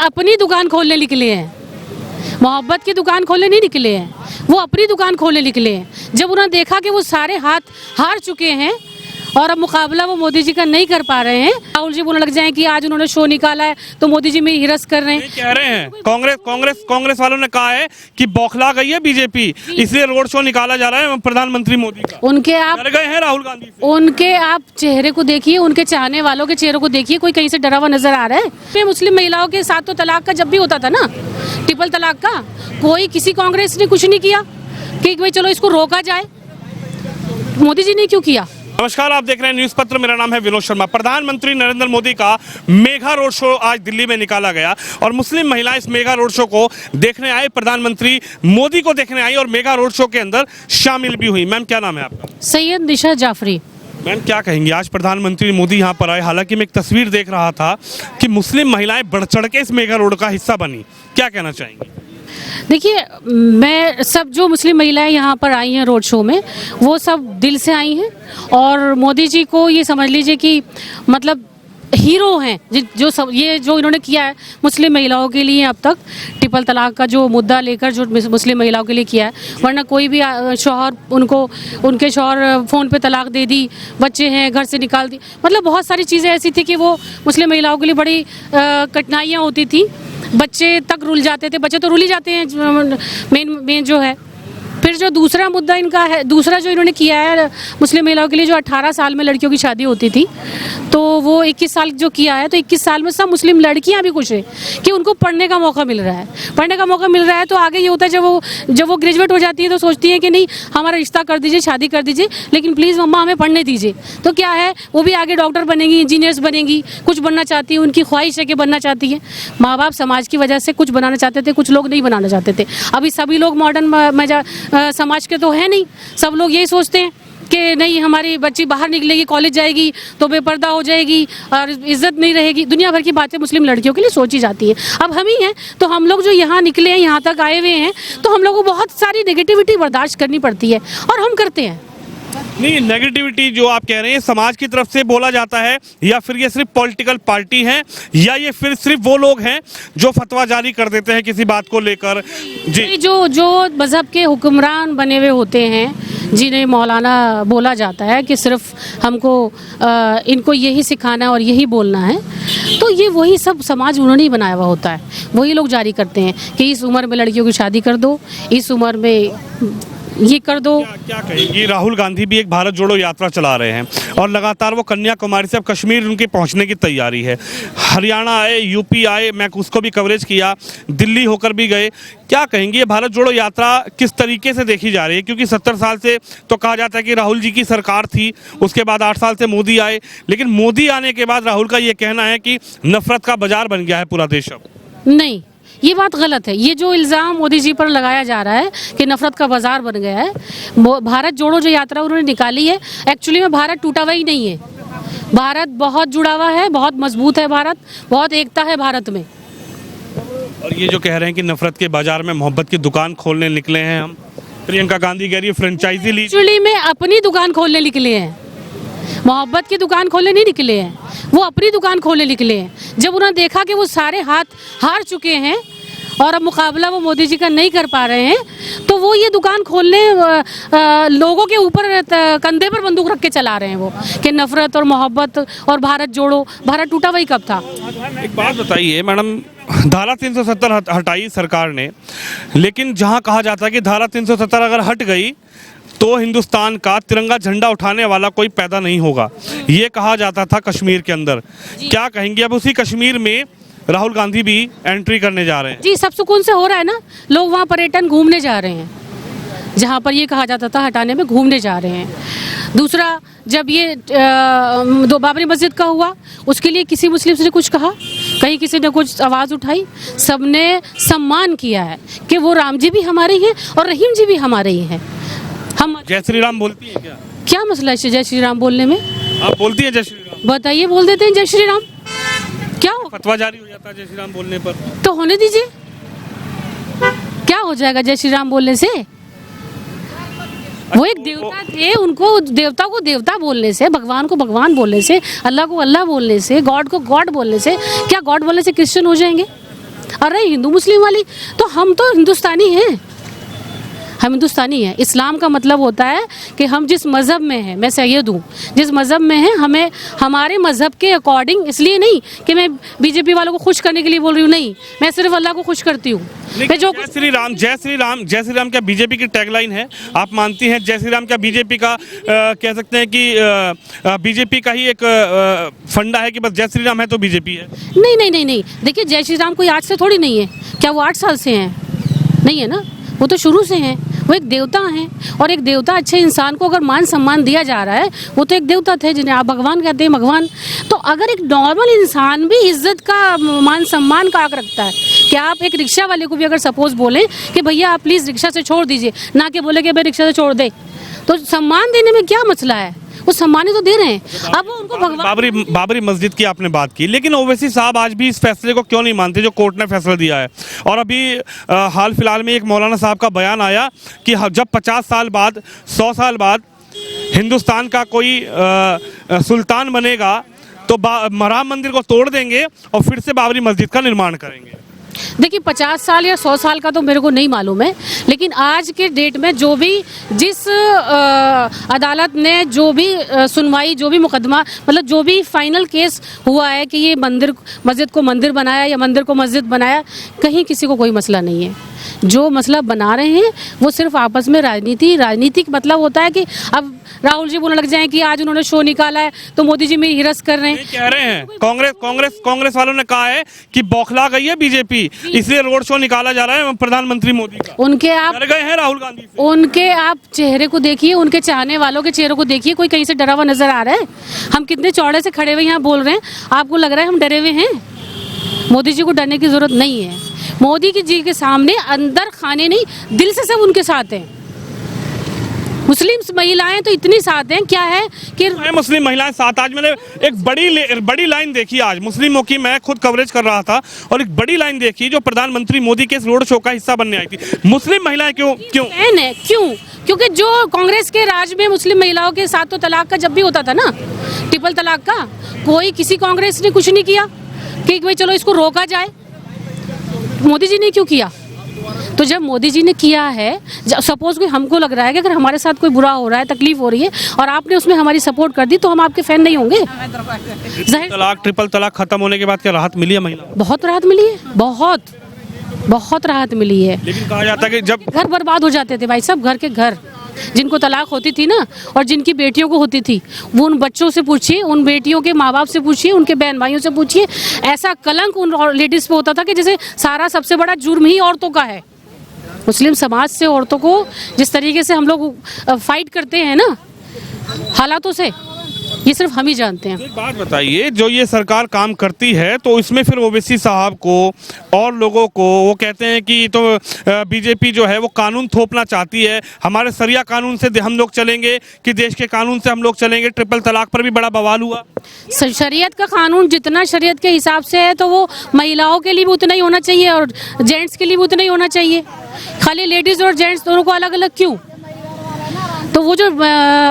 अपनी दुकान खोलने निकले हैं, मोहब्बत की दुकान खोलने नहीं निकले हैं, वो अपनी दुकान खोलने निकले हैं। जब उन्होंने देखा कि वो सारे हाथ हार चुके हैं और अब मुकाबला वो मोदी जी का नहीं कर पा रहे हैं, राहुल जी बोलने लग जाएं कि आज उन्होंने शो निकाला है तो मोदी जी में हिरस कर रहे हैं। कह रहे हैं कांग्रेस वालों ने कहा है कि बौखला गई है बीजेपी, इसलिए रोड शो निकाला जा रहा है प्रधानमंत्री मोदी का। उनके आप डर गए हैं राहुल गांधी से। उनके आप चेहरे को देखिए, उनके चाहने वालों के चेहरों को देखिए, कोई कहीं से डरा हुआ नजर आ रहा है? मुस्लिम महिलाओं के साथ तो तलाक का जब भी होता था ना, ट्रिपल तलाक का, कोई किसी कांग्रेस ने कुछ नहीं किया कि भाई चलो इसको रोका जाए। मोदी जी ने क्यों किया? नमस्कार, आप देख रहे हैं न्यूज पत्र। मेरा नाम है विनोद शर्मा। प्रधानमंत्री नरेंद्र मोदी का मेगा रोड शो आज दिल्ली में निकाला गया और मुस्लिम महिलाएं इस मेगा रोड शो को देखने आई, प्रधानमंत्री मोदी को देखने आई और मेगा रोड शो के अंदर शामिल भी हुई। मैम, क्या नाम है आपका? सैयद निशा जाफरी। मैम, क्या कहेंगी, आज प्रधानमंत्री मोदी यहाँ पर आए, हालांकि मैं एक तस्वीर देख रहा था कि मुस्लिम महिलाएं बढ़ चढ़ के इस मेगा रोड का हिस्सा बनी, क्या कहना चाहेंगी? देखिए, मैं सब जो मुस्लिम महिलाएं यहाँ पर आई हैं रोड शो में, वो सब दिल से आई हैं और मोदी जी को ये समझ लीजिए कि मतलब हीरो हैं। ये जो इन्होंने किया है मुस्लिम महिलाओं के लिए अब तक, ट्रिपल तलाक का जो मुद्दा लेकर जो मुस्लिम महिलाओं के लिए किया है, वरना कोई भी शौहर उनके शौहर फ़ोन पे तलाक दे दी, बच्चे हैं घर से निकाल दी, मतलब बहुत सारी चीज़ें ऐसी थी कि वो मुस्लिम महिलाओं के लिए बड़ी कठिनाइयाँ होती थी। बच्चे तक रुल जाते थे, बच्चे तो रुल ही जाते हैं मेन जो है। फिर जो दूसरा मुद्दा इनका है, दूसरा जो इन्होंने किया है मुस्लिम महिलाओं के लिए, जो 18 साल में लड़कियों की शादी होती थी, तो वो 21 साल जो किया है, तो 21 साल में सब मुस्लिम लड़कियां भी खुश हैं कि उनको पढ़ने का मौका मिल रहा है। पढ़ने का मौका मिल रहा है तो आगे ये होता है, जब वो ग्रेजुएट हो जाती है तो सोचती है कि नहीं, हमारा रिश्ता कर दीजिए, शादी कर दीजिए, लेकिन प्लीज़ मम्मा हमें पढ़ने दीजिए। तो क्या है, वो भी आगे डॉक्टर बनेंगी, इंजीनियर्स बनेंगी, कुछ बनना चाहती है, उनकी ख्वाहिश है कि बनना चाहती है। माँ बाप समाज की वजह से कुछ बनाना चाहते थे, कुछ लोग नहीं बनाना चाहते थे। अभी सभी लोग मॉडर्न समाज के तो है नहीं, सब लोग यही सोचते हैं कि नहीं, हमारी बच्ची बाहर निकलेगी, कॉलेज जाएगी तो बेपर्दा हो जाएगी और इज्जत नहीं रहेगी। दुनिया भर की बातें मुस्लिम लड़कियों के लिए सोची जाती है। अब हम ही हैं, तो हम लोग जो यहाँ निकले हैं, यहाँ तक आए हुए हैं, तो हम लोगों को बहुत सारी नेगेटिविटी बर्दाश्त करनी पड़ती है और हम करते हैं। नहीं, नेगेटिविटी जो आप कह रहे हैं समाज की तरफ से बोला जाता है, या फिर ये सिर्फ पॉलिटिकल पार्टी है, या ये फिर सिर्फ वो लोग हैं जो फतवा जारी कर देते हैं किसी बात को लेकर? जी, जो मजहब के हुक्मरान बने हुए होते हैं, जिन्हें मौलाना बोला जाता है कि सिर्फ हमको इनको यही सिखाना है और यही बोलना है, तो ये वही सब समाज उन्होंने ही बनाया हुआ होता है। वही लोग जारी करते हैं कि इस उम्र में लड़कियों की शादी कर दो, इस उम्र में ये कर दो। क्या कहेंगी, राहुल गांधी भी एक भारत जोड़ो यात्रा चला रहे हैं और लगातार वो कन्याकुमारी से अब कश्मीर उनके पहुंचने की तैयारी है। हरियाणा आए, यूपी आए, मैं उसको भी कवरेज किया, दिल्ली होकर भी गए। क्या कहेंगे, ये भारत जोड़ो यात्रा किस तरीके से देखी जा रही है? क्योंकि 70 साल से तो कहा जाता है कि राहुल जी की सरकार थी, उसके बाद 8 साल से मोदी आए, लेकिन मोदी आने के बाद राहुल का ये कहना है कि नफरत का बाजार बन गया है पूरा देश। अब नहीं, ये बात गलत है। ये जो इल्ज़ाम मोदी जी पर लगाया जा रहा है कि नफरत का बाजार बन गया है, भारत जोड़ो जो यात्रा उन्होंने निकाली है, एक्चुअली में भारत टूटा हुआ ही नहीं है। भारत बहुत जुड़ा हुआ है, बहुत मजबूत है, भारत बहुत एकता है भारत में। और ये जो कह रहे हैं कि नफरत के बाजार में मोहब्बत की दुकान खोलने निकले हैं हम, प्रियंका गांधी कह रही है फ्रेंचाइजी ली। एक्चुअली में अपनी दुकान खोलने निकले हैं, मोहब्बत की दुकान खोलने नहीं निकले हैं, वो अपनी दुकान खोलने निकले हैं। जब उन्होंने देखा कि वो सारे हाथ हार चुके हैं और अब मुकाबला वो मोदी जी का नहीं कर पा रहे हैं, तो वो ये दुकान खोलने लोगों के ऊपर कंधे पर बंदूक रख के चला रहे हैं वो, कि नफरत और मोहब्बत और भारत जोड़ो। भारत टूटा वही कब था? एक बात बताइए मैडम, धारा 370 हटाई सरकार ने, लेकिन जहां कहा जाता है कि धारा 370 अगर हट गई तो हिंदुस्तान का तिरंगा झंडा उठाने वाला कोई पैदा नहीं होगा, ये कहा जाता था कश्मीर के अंदर। क्या कहेंगे, अब उसी कश्मीर में राहुल गांधी भी एंट्री करने जा रहे हैं? जी, सब सुकून से हो रहा है ना, लोग वहाँ पर्यटन घूमने जा रहे हैं, जहाँ पर ये कहा जाता था हटाने में, घूमने जा रहे हैं। दूसरा, जब ये बाबरी मस्जिद का हुआ, उसके लिए किसी मुस्लिम ने कुछ कहा, कहीं किसी ने कुछ आवाज़ उठाई, सबने सम्मान किया है कि वो राम जी भी हमारे ही हैं और रहीम जी भी हमारे ही हैं। हम जय श्री राम बोलती है क्या मसला है जय श्री राम बोलने में? आप बोलती हैं जय श्री राम? बताइए, बोल देते हैं जय श्री राम, क्या हो? फतवा जारी हो जाता है जय श्री राम बोलने पर? तो होने दीजिए, क्या हो जाएगा जय श्री राम बोलने से? वो एक देवता थे, उनको देवता को देवता बोलने से, भगवान को भगवान बोलने से, अल्लाह को अल्लाह बोलने से, गॉड को गॉड बोलने से, क्या गॉड बोलने से क्रिश्चियन हो जाएंगे? और रही हिंदू मुस्लिम वाली, तो हम तो हिंदुस्तानी हैं, हम हिंदुस्तानी हैं। इस्लाम का मतलब होता है कि हम जिस मज़हब में हैं, मैं सैयद हूँ, जिस मज़हब में हैं हमें हमारे मज़हब के अकॉर्डिंग, इसलिए नहीं कि मैं बीजेपी वालों को खुश करने के लिए बोल रही हूँ, नहीं, मैं सिर्फ अल्लाह को खुश करती हूँ। मैं जो जय श्री राम, जय श्री राम, जय श्री राम क्या बीजेपी की टैगलाइन है? आप मानती हैं जय श्री राम क्या बीजेपी का कह सकते हैं कि बीजेपी का ही एक फंडा है कि बस जय श्री राम है तो बीजेपी है? नहीं नहीं नहीं नहीं, देखिए जय श्री राम कोई आज से थोड़ी नहीं है, क्या वो 8 साल से हैं? नहीं है ना, वो तो शुरू से हैं, वो एक देवता हैं। और एक देवता अच्छे इंसान को अगर मान सम्मान दिया जा रहा है, वो तो एक देवता थे जिन्हें आप भगवान कहते हैं, भगवान। तो अगर एक नॉर्मल इंसान भी इज्जत का, मान सम्मान का हक रखता है, कि आप एक रिक्शा वाले को भी अगर सपोज बोलें कि भैया आप प्लीज़ रिक्शा से छोड़ दीजिए, ना कि बोले कि भाई रिक्शा से छोड़ दे, तो सम्मान देने में क्या मसला है? वो सम्मान ही तो दे रहे हैं। अब वो उनको भगवान, बाबरी मस्जिद की आपने बात की, लेकिन ओवैसी साहब आज भी इस फैसले को क्यों नहीं मानते जो कोर्ट ने फैसला दिया है? और अभी हाल फिलहाल में एक मौलाना साहब का बयान आया कि जब 50 साल बाद, 100 साल बाद हिंदुस्तान का कोई सुल्तान बनेगा तो राम मंदिर को तोड़ देंगे और फिर से बाबरी मस्जिद का निर्माण करेंगे। देखिए 50 साल या 100 साल का तो मेरे को नहीं मालूम है, लेकिन आज के डेट में जो भी, जिस अदालत ने जो भी सुनवाई, जो भी मुकदमा, मतलब जो भी फाइनल केस हुआ है कि ये मस्जिद को मंदिर बनाया या मंदिर को मस्जिद बनाया, कहीं किसी को कोई मसला नहीं है। जो मसला बना रहे हैं वो सिर्फ आपस में राजनीति का मतलब होता है कि अब राहुल जी बोलने लग जाएं कि आज उन्होंने शो निकाला है तो मोदी जी में हिरस कर रहे हैं। कह रहे हैं कांग्रेस वालों ने कहा है कि बौखला गई है बीजेपी, इसलिए रोड शो निकाला जा रहा है प्रधानमंत्री मोदी का। उनके आप डर गए हैं राहुल गांधी से? उनके आप चेहरे को देखिए, उनके चाहने वालों के चेहरे को देखिए, कोई कहीं से डरा हुआ नजर आ रहा है? हम कितने चौड़े से खड़े हुए यहाँ बोल रहे हैं, आपको लग रहा है हम डरे हुए हैं? मोदी जी को डरने की जरूरत नहीं है। मोदी जी के सामने अंदर खाने नहीं, दिल से सब उनके साथ हैं। मुस्लिम महिलाएं तो इतनी साथ हैं, क्या है कि मुस्लिम महिलाएं साथ। आज मैंने एक बड़ी लाइन देखी आज मुस्लिमों की, मैं खुद कवरेज कर रहा था और एक बड़ी लाइन देखी जो प्रधानमंत्री मोदी के इस रोड शो का हिस्सा बनने आई थी। मुस्लिम महिलाएं क्यों? क्योंकि जो कांग्रेस के राज में मुस्लिम महिलाओं के साथ तो तलाक का जब भी होता था ना, ट्रिपल तलाक का, कोई किसी कांग्रेस ने कुछ नहीं किया कि भाई चलो इसको रोका जाए। मोदी जी ने क्यों किया? तो जब मोदी जी ने किया है, सपोज कोई हमको लग रहा है कि अगर हमारे साथ कोई बुरा हो रहा है, तकलीफ हो रही है और आपने उसमें हमारी सपोर्ट कर दी, तो हम आपके फैन नहीं होंगे? ट्रिपल तलाक खत्म होने के बाद क्या राहत मिली है महिलाओं? बहुत राहत मिली है, बहुत राहत मिली है। लेकिन कहा जाता है कि जब घर बर्बाद हो जाते थे भाई साहब, घर के घर, जिनको तलाक होती थी ना और जिनकी बेटियों को होती थी, वो उन बच्चों से पूछिए, उन बेटियों के माँ बाप से पूछिए, उनके बहन भाइयों से पूछिए, ऐसा कलंक उन लेडीज पे होता था कि जैसे सारा सबसे बड़ा जुर्म ही औरतों का है। मुस्लिम समाज से औरतों को जिस तरीके से हम लोग फाइट करते हैं ना हालातों से, ये सिर्फ हम ही जानते हैं। एक बात बताइए, जो ये सरकार काम करती है तो इसमें फिर ओवैसी साहब को और लोगों को वो कहते हैं कि तो बीजेपी जो है वो कानून थोपना चाहती है, हमारे शरिया कानून से हम लोग चलेंगे कि देश के कानून से हम लोग चलेंगे। ट्रिपल तलाक पर भी बड़ा बवाल हुआ। शरीयत का कानून जितना शरीयत के हिसाब से है तो वो महिलाओं के लिए भी उतना ही होना चाहिए और जेंट्स के लिए भी उतना ही होना चाहिए। खाली लेडीज और जेंट्स दोनों को अलग अलग क्यों? तो वो जो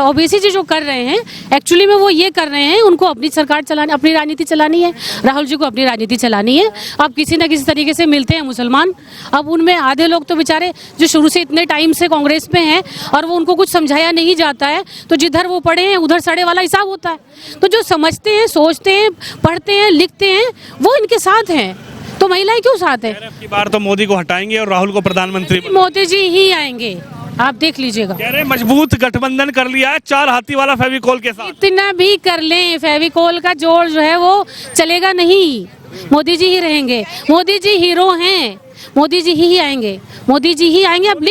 ओबीसी जी जो कर रहे हैं, एक्चुअली में वो ये कर रहे हैं, उनको अपनी सरकार चलानी, अपनी राजनीति चलानी है। राहुल जी को अपनी राजनीति चलानी है। अब किसी ना किसी तरीके से मिलते हैं मुसलमान। अब उनमें आधे लोग तो बेचारे जो शुरू से इतने टाइम से कांग्रेस में हैं और वो उनको कुछ समझाया नहीं जाता है, तो जिधर वो पढ़े हैं उधर सड़े वाला हिसाब होता है। तो जो समझते हैं, सोचते हैं, पढ़ते हैं, लिखते हैं, वो इनके साथ हैं। तो महिलाएं क्यों साथ है? अब की बार तो मोदी को हटाएंगे और राहुल को प्रधानमंत्री, मोदी जी ही आएंगे, आप देख लीजिएगा। कह रहे मजबूत गठबंधन कर लिया है 4 हाथी वाला फेविकोल के साथ। इतना भी कर लें, फेविकोल का जोड़ जो है वो चलेगा नहीं। मोदी जी ही रहेंगे, मोदी जी हीरो हैं, मोदी जी ही आएंगे, मोदी जी ही आएंगे। अब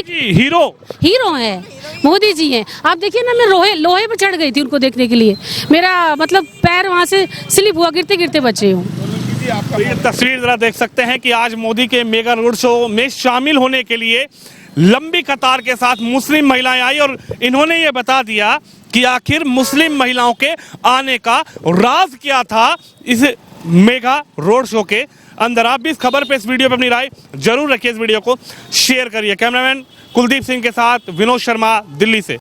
हीरो हैं, मोदी जी हैं। आप देखिए ना, मैं लोहे पर चढ़ गई थी उनको देखने के लिए, मेरा मतलब पैर वहाँ से स्लिप हुआ, गिरते गिरते बचे हूँ। तो ये तस्वीर जरा देख सकते हैं कि आज मोदी के मेगा रोड शो में शामिल होने के लिए लंबी कतार के साथ मुस्लिम महिलाएं आई और इन्होंने ये बता दिया कि आखिर मुस्लिम महिलाओं के आने का राज क्या था इस मेगा रोड शो के अंदर। आप भी इस खबर पे, इस वीडियो पे अपनी राय जरूर रखिए, इस वीडियो को शेयर करिए। कैमरामैन कुलदीप सिंह के साथ विनोद शर्मा, दिल्ली से।